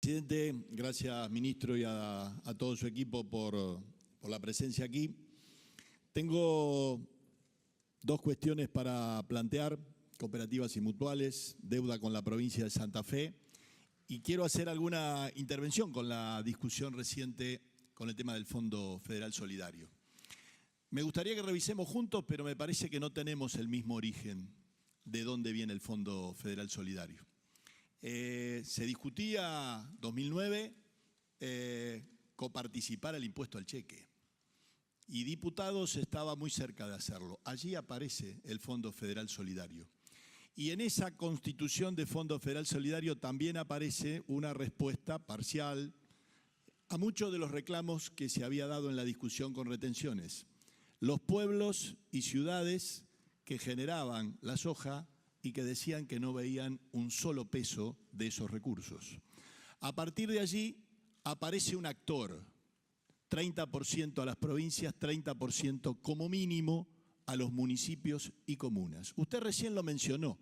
presidente, gracias ministro y a todo su equipo por la presencia aquí. Tengo dos cuestiones para plantear: cooperativas y mutuales, deuda con la provincia de Santa Fe, y quiero hacer alguna intervención con la discusión reciente con el tema del Fondo Federal Solidario. Me gustaría que revisemos juntos, pero me parece que no tenemos el mismo origen de dónde viene el Fondo Federal Solidario. Se discutía 2009 coparticipar el impuesto al cheque y Diputados estaba muy cerca de hacerlo. Allí aparece el Fondo Federal Solidario y en esa constitución de Fondo Federal Solidario también aparece una respuesta parcial a muchos de los reclamos que se había dado en la discusión con retenciones. Los pueblos y ciudades que generaban la soja y que decían que no veían un solo peso de esos recursos. A partir de allí aparece un actor, 30% a las provincias, 30% como mínimo a los municipios y comunas. Usted recién lo mencionó,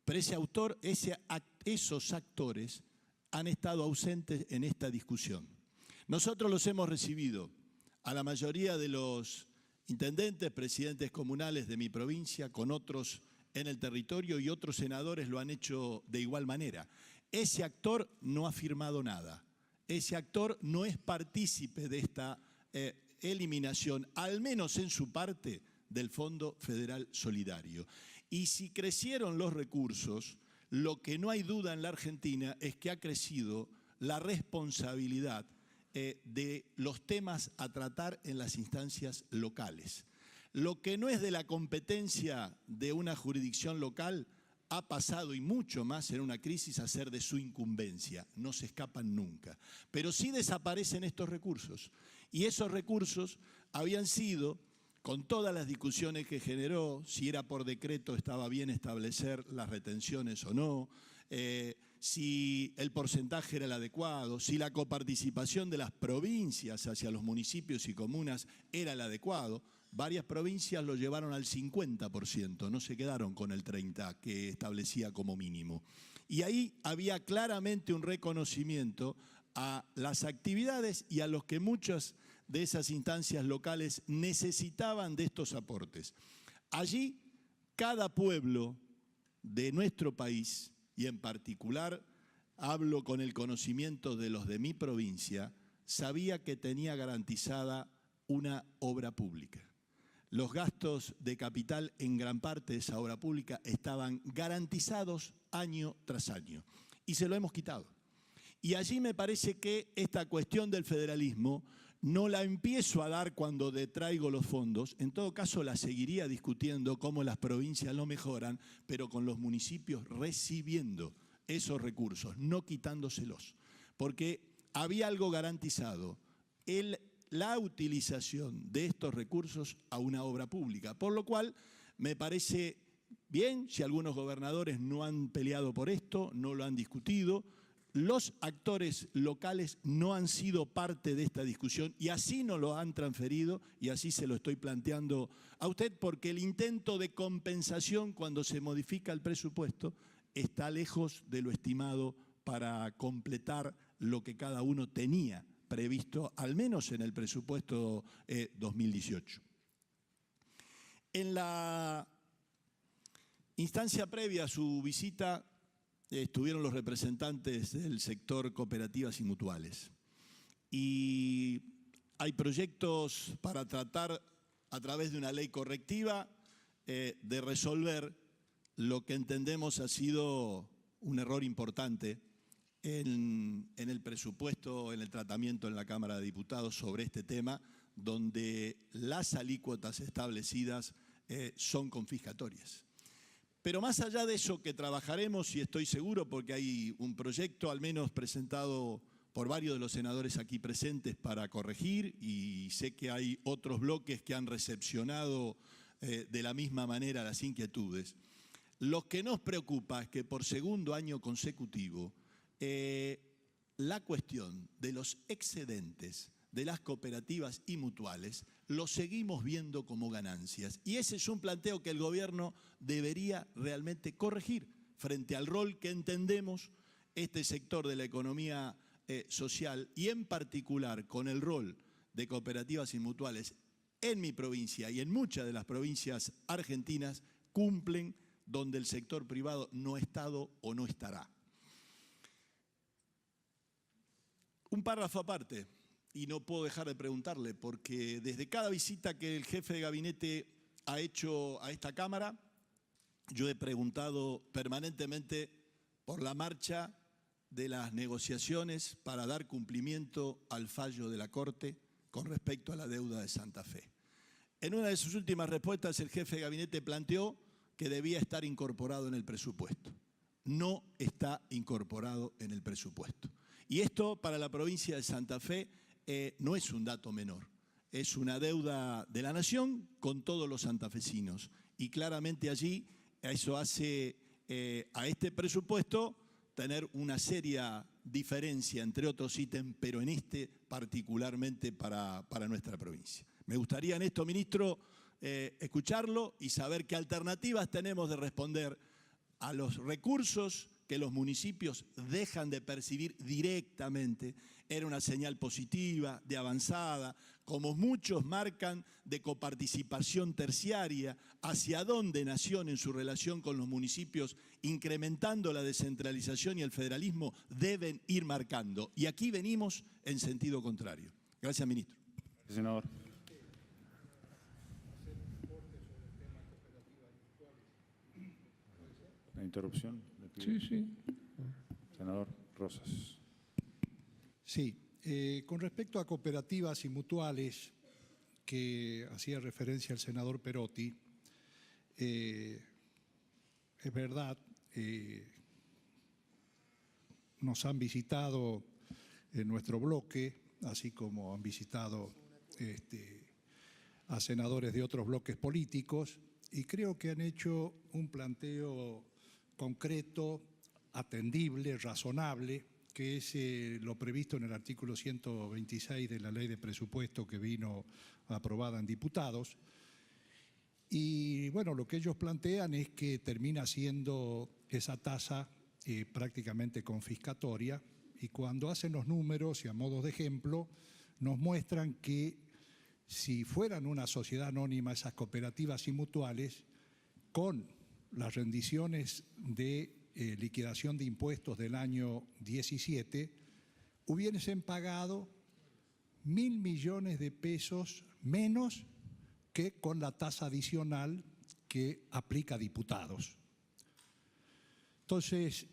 pero esos actores han estado ausentes en esta discusión. Nosotros los hemos recibido a la mayoría de los intendentes, presidentes comunales de mi provincia, con otros en el territorio, y otros senadores lo han hecho de igual manera. Ese actor no ha firmado nada. Ese actor no es partícipe de esta eliminación, al menos en su parte, del Fondo Federal Solidario. Y si crecieron los recursos, lo que no hay duda en la Argentina es que ha crecido la responsabilidad de los temas a tratar en las instancias locales. Lo que no es de la competencia de una jurisdicción local ha pasado, y mucho más en una crisis, a ser de su incumbencia. No se escapan nunca. Pero sí desaparecen estos recursos. Y esos recursos habían sido, con todas las discusiones que generó, si era por decreto estaba bien establecer las retenciones o no, si el porcentaje era el adecuado, si la coparticipación de las provincias hacia los municipios y comunas era el adecuado. Varias provincias lo llevaron al 50%, no se quedaron con el 30% que establecía como mínimo. Y ahí había claramente un reconocimiento a las actividades y a los que muchas de esas instancias locales necesitaban de estos aportes. Allí, cada pueblo de nuestro país, y en particular hablo con el conocimiento de los de mi provincia, sabía que tenía garantizada una obra pública. Los gastos de capital en gran parte de esa obra pública estaban garantizados año tras año y se lo hemos quitado. Y allí me parece que esta cuestión del federalismo no la empiezo a dar cuando detraigo los fondos, en todo caso la seguiría discutiendo cómo las provincias lo mejoran, pero con los municipios recibiendo esos recursos, no quitándoselos, porque había algo garantizado, la utilización de estos recursos a una obra pública, por lo cual me parece bien si algunos gobernadores no han peleado por esto, no lo han discutido. Los actores locales no han sido parte de esta discusión y así no lo han transferido, y así se lo estoy planteando a usted, porque el intento de compensación cuando se modifica el presupuesto está lejos de lo estimado para completar lo que cada uno tenía previsto, al menos en el presupuesto 2018. En la instancia previa a su visita estuvieron los representantes del sector cooperativas y mutuales. Y hay proyectos para tratar, a través de una ley correctiva, de resolver lo que entendemos ha sido un error importante en el presupuesto, en el tratamiento en la Cámara de Diputados sobre este tema, donde las alícuotas establecidas son confiscatorias. Pero más allá de eso, que trabajaremos, y estoy seguro porque hay un proyecto al menos presentado por varios de los senadores aquí presentes para corregir, y sé que hay otros bloques que han recepcionado de la misma manera las inquietudes. Lo que nos preocupa es que por segundo año consecutivo la cuestión de los excedentes de las cooperativas y mutuales lo seguimos viendo como ganancias. Y ese es un planteo que el gobierno debería realmente corregir frente al rol que entendemos este sector de la economía social y en particular con el rol de cooperativas y mutuales en mi provincia y en muchas de las provincias argentinas cumplen donde el sector privado no ha estado o no estará. Un párrafo aparte, y no puedo dejar de preguntarle, porque desde cada visita que el jefe de gabinete ha hecho a esta Cámara, yo he preguntado permanentemente por la marcha de las negociaciones para dar cumplimiento al fallo de la Corte con respecto a la deuda de Santa Fe. En una de sus últimas respuestas, el jefe de gabinete planteó que debía estar incorporado en el presupuesto. No está incorporado en el presupuesto. Y esto para la provincia de Santa Fe no es un dato menor. Es una deuda de la nación con todos los santafesinos. Y claramente allí eso hace a este presupuesto tener una seria diferencia entre otros ítems, pero en este particularmente para nuestra provincia. Me gustaría en esto, ministro, escucharlo y saber qué alternativas tenemos de responder a los recursos que los municipios dejan de percibir directamente. Era una señal positiva, de avanzada, como muchos marcan, de coparticipación terciaria, hacia dónde Nación en su relación con los municipios, incrementando la descentralización y el federalismo, deben ir marcando. Y aquí venimos en sentido contrario. Gracias, ministro. Senador. La interrupción. Sí. Senador Rosas. Sí, con respecto a cooperativas y mutuales, que hacía referencia el senador Perotti, es verdad, nos han visitado en nuestro bloque, así como han visitado a senadores de otros bloques políticos, y creo que han hecho un planteo concreto, atendible, razonable, que es lo previsto en el artículo 126 de la Ley de Presupuesto que vino aprobada en diputados. Y bueno, lo que ellos plantean es que termina siendo esa tasa prácticamente confiscatoria, y cuando hacen los números y a modo de ejemplo nos muestran que si fueran una sociedad anónima esas cooperativas y mutuales, con las rendiciones de liquidación de impuestos del año 17, hubiesen pagado 1.000 millones de pesos menos que con la tasa adicional que aplica diputados. Entonces,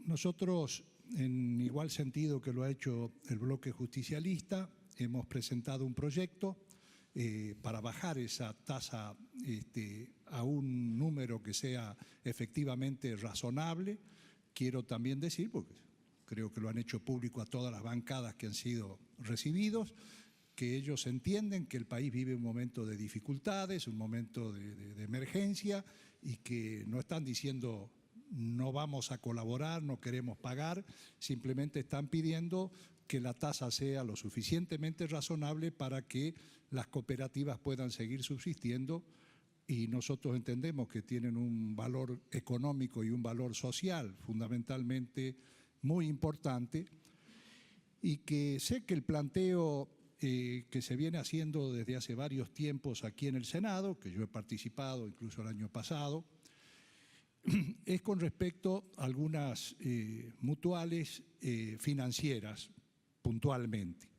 nosotros, en igual sentido que lo ha hecho el bloque justicialista, hemos presentado un proyecto para bajar esa tasa a un número que sea efectivamente razonable. Quiero también decir, porque creo que lo han hecho público a todas las bancadas que han sido recibidos, que ellos entienden que el país vive un momento de dificultades, un momento de emergencia, y que no están diciendo no vamos a colaborar, no queremos pagar, simplemente están pidiendo que la tasa sea lo suficientemente razonable para que las cooperativas puedan seguir subsistiendo, y nosotros entendemos que tienen un valor económico y un valor social fundamentalmente muy importante, y que sé que el planteo que se viene haciendo desde hace varios tiempos aquí en el Senado, que yo he participado incluso el año pasado, es con respecto a algunas mutuales financieras puntualmente,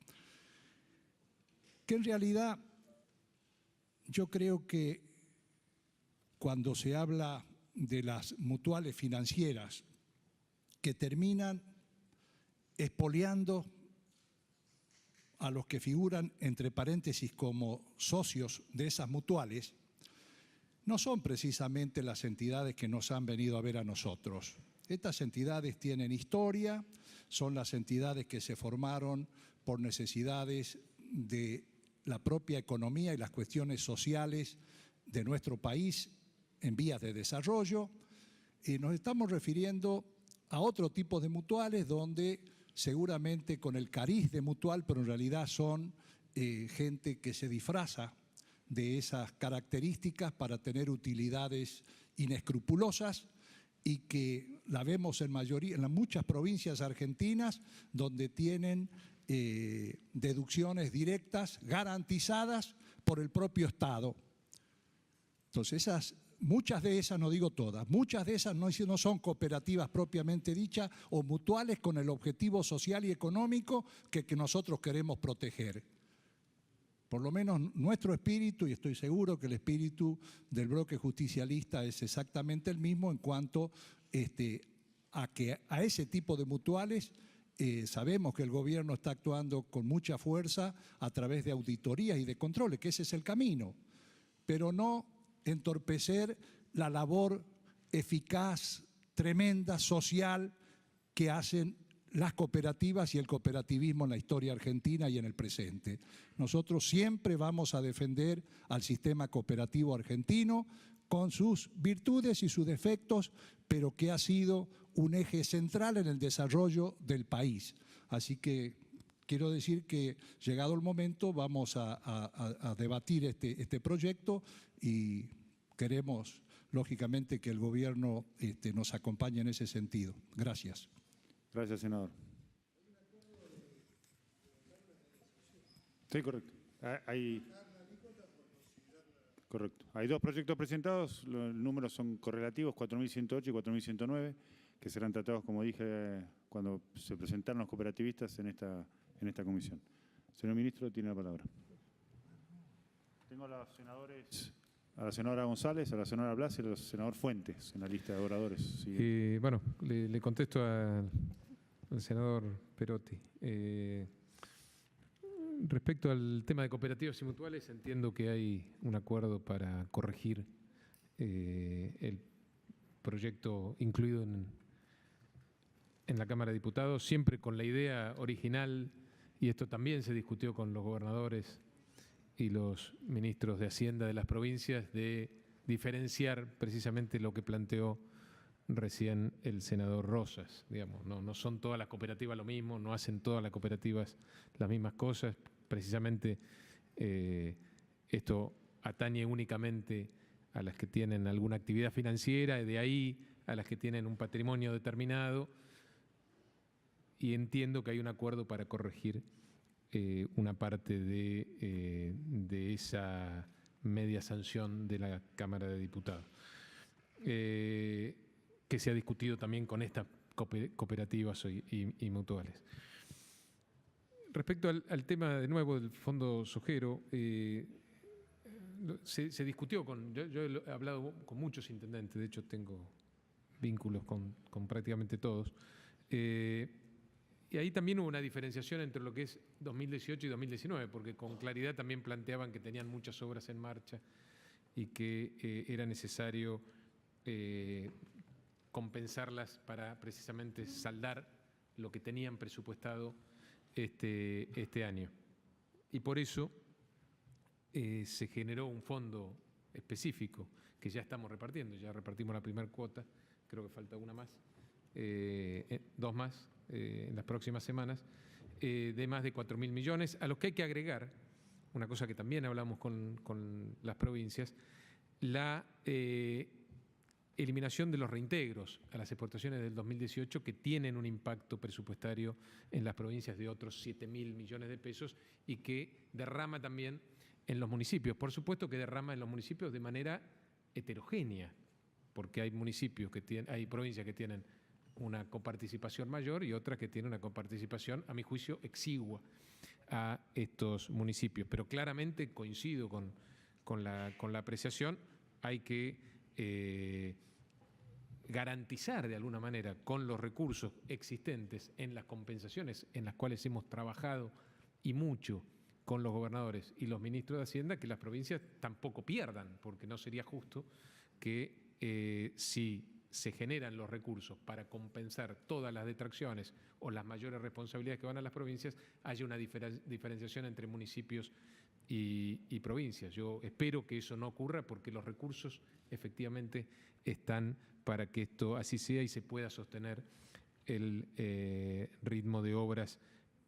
que en realidad yo creo que cuando se habla de las mutuales financieras que terminan expoliando a los que figuran entre paréntesis como socios de esas mutuales, no son precisamente las entidades que nos han venido a ver a nosotros. Estas entidades tienen historia, son las entidades que se formaron por necesidades de la propia economía y las cuestiones sociales de nuestro país en vías de desarrollo, y nos estamos refiriendo a otro tipo de mutuales donde seguramente con el cariz de mutual, pero en realidad son gente que se disfraza de esas características para tener utilidades inescrupulosas, y que la vemos en mayoría, en muchas provincias argentinas donde tienen deducciones directas garantizadas por el propio Estado. Entonces, muchas de esas, no digo todas, muchas de esas no son cooperativas propiamente dichas o mutuales con el objetivo social y económico que nosotros queremos proteger. Por lo menos nuestro espíritu, y estoy seguro que el espíritu del bloque justicialista es exactamente el mismo en cuanto a que a ese tipo de mutuales sabemos que el gobierno está actuando con mucha fuerza a través de auditorías y de controles, que ese es el camino, pero no entorpecer la labor eficaz, tremenda, social que hacen las cooperativas y el cooperativismo en la historia argentina y en el presente. Nosotros siempre vamos a defender al sistema cooperativo argentino con sus virtudes y sus defectos, pero que ha sido un eje central en el desarrollo del país. Así que quiero decir que, llegado el momento, vamos a debatir este proyecto y queremos, lógicamente, que el gobierno nos acompañe en ese sentido. Gracias. Gracias, senador. Sí, correcto. Correcto. Hay dos proyectos presentados, los números son correlativos, 4.108 y 4.109, que serán tratados, como dije, cuando se presentaron los cooperativistas en esta comisión. Señor ministro, tiene la palabra. Tengo a los senadores, a la senadora González, a la senadora Blas y al senador Fuentes en la lista de oradores. Sí. Bueno, le contesto al senador Perotti. Respecto al tema de cooperativas y mutuales, entiendo que hay un acuerdo para corregir el proyecto incluido en la Cámara de Diputados, siempre con la idea original, y esto también se discutió con los gobernadores y los ministros de Hacienda de las provincias, de diferenciar precisamente lo que planteó recién el senador Rosas. Digamos, no son todas las cooperativas lo mismo, no hacen todas las cooperativas las mismas cosas. Precisamente esto atañe únicamente a las que tienen alguna actividad financiera, y de ahí a las que tienen un patrimonio determinado, y entiendo que hay un acuerdo para corregir una parte de esa media sanción de la Cámara de Diputados, que se ha discutido también con estas cooperativas y mutuales. Respecto al tema, de nuevo, del Fondo Sojero, se discutió yo he hablado con muchos intendentes, de hecho tengo vínculos con prácticamente todos, y ahí también hubo una diferenciación entre lo que es 2018 y 2019, porque con claridad también planteaban que tenían muchas obras en marcha y que era necesario compensarlas para precisamente saldar lo que tenían presupuestado este año. Y por eso se generó un fondo específico que ya estamos repartiendo. Ya repartimos la primera cuota, creo que falta una más, dos más en las próximas semanas, de más de 4.000 millones, a los que hay que agregar, una cosa que también hablamos con las provincias, la eliminación de los reintegros a las exportaciones del 2018, que tienen un impacto presupuestario en las provincias de otros 7.000 millones de pesos y que derrama también en los municipios. Por supuesto que derrama en los municipios de manera heterogénea, porque hay municipios hay provincias que tienen una coparticipación mayor y otras que tienen una coparticipación, a mi juicio, exigua a estos municipios. Pero claramente coincido con la apreciación, hay que garantizar de alguna manera con los recursos existentes en las compensaciones en las cuales hemos trabajado y mucho con los gobernadores y los ministros de Hacienda, que las provincias tampoco pierdan, porque no sería justo que si se generan los recursos para compensar todas las detracciones o las mayores responsabilidades que van a las provincias, haya una diferenciación entre municipios y provincias. Yo espero que eso no ocurra, porque los recursos efectivamente están para que esto así sea y se pueda sostener el ritmo de obras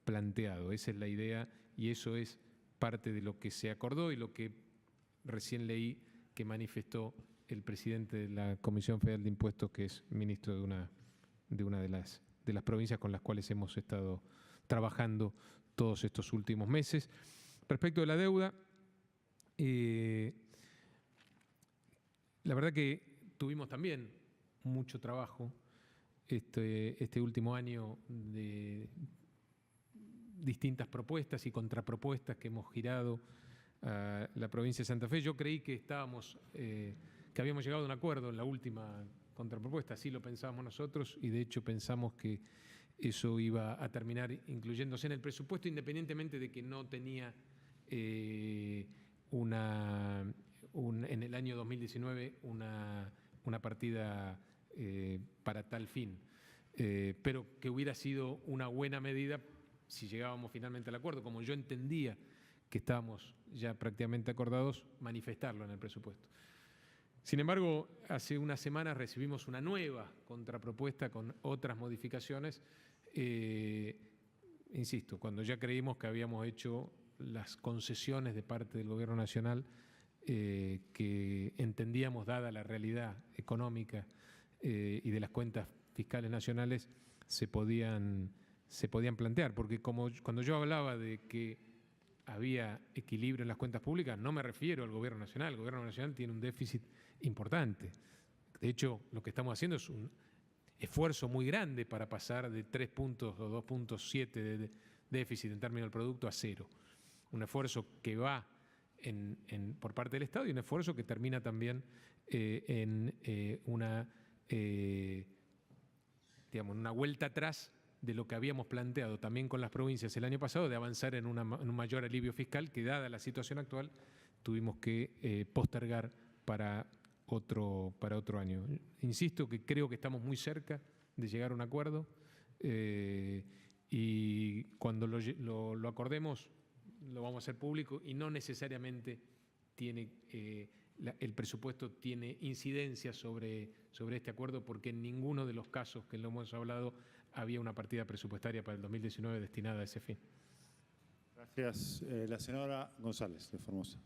planteado. Esa es la idea y eso es parte de lo que se acordó y lo que recién leí que manifestó el presidente de la Comisión Federal de Impuestos, que es ministro de una de las provincias con las cuales hemos estado trabajando todos estos últimos meses. Respecto de la deuda, la verdad que tuvimos también mucho trabajo este último año de distintas propuestas y contrapropuestas que hemos girado a la provincia de Santa Fe. Yo creí que que habíamos llegado a un acuerdo en la última contrapropuesta, así lo pensábamos nosotros, y de hecho pensamos que eso iba a terminar incluyéndose en el presupuesto, independientemente de que no tenía en el año 2019 una partida para tal fin, pero que hubiera sido una buena medida si llegábamos finalmente al acuerdo, como yo entendía que estábamos ya prácticamente acordados, manifestarlo en el presupuesto. Sin embargo, hace unas semanas recibimos una nueva contrapropuesta con otras modificaciones, insisto, cuando ya creímos que habíamos hecho las concesiones de parte del Gobierno Nacional que entendíamos, dada la realidad económica y de las cuentas fiscales nacionales, se podían plantear, porque cuando yo hablaba de que había equilibrio en las cuentas públicas, no me refiero al Gobierno Nacional. El Gobierno Nacional tiene un déficit importante. De hecho, lo que estamos haciendo es un esfuerzo muy grande para pasar de 3 puntos o 2.7 de déficit en términos del producto a 0. Un esfuerzo que va por parte del Estado y un esfuerzo que termina también en una vuelta atrás de lo que habíamos planteado también con las provincias el año pasado, de avanzar en un mayor alivio fiscal que, dada la situación actual, tuvimos que postergar para otro año. Insisto que creo que estamos muy cerca de llegar a un acuerdo y cuando lo acordemos lo vamos a hacer público, y no necesariamente el presupuesto tiene incidencia sobre este acuerdo, porque en ninguno de los casos que lo hemos hablado había una partida presupuestaria para el 2019 destinada a ese fin. Gracias. La senadora González, de Formosa.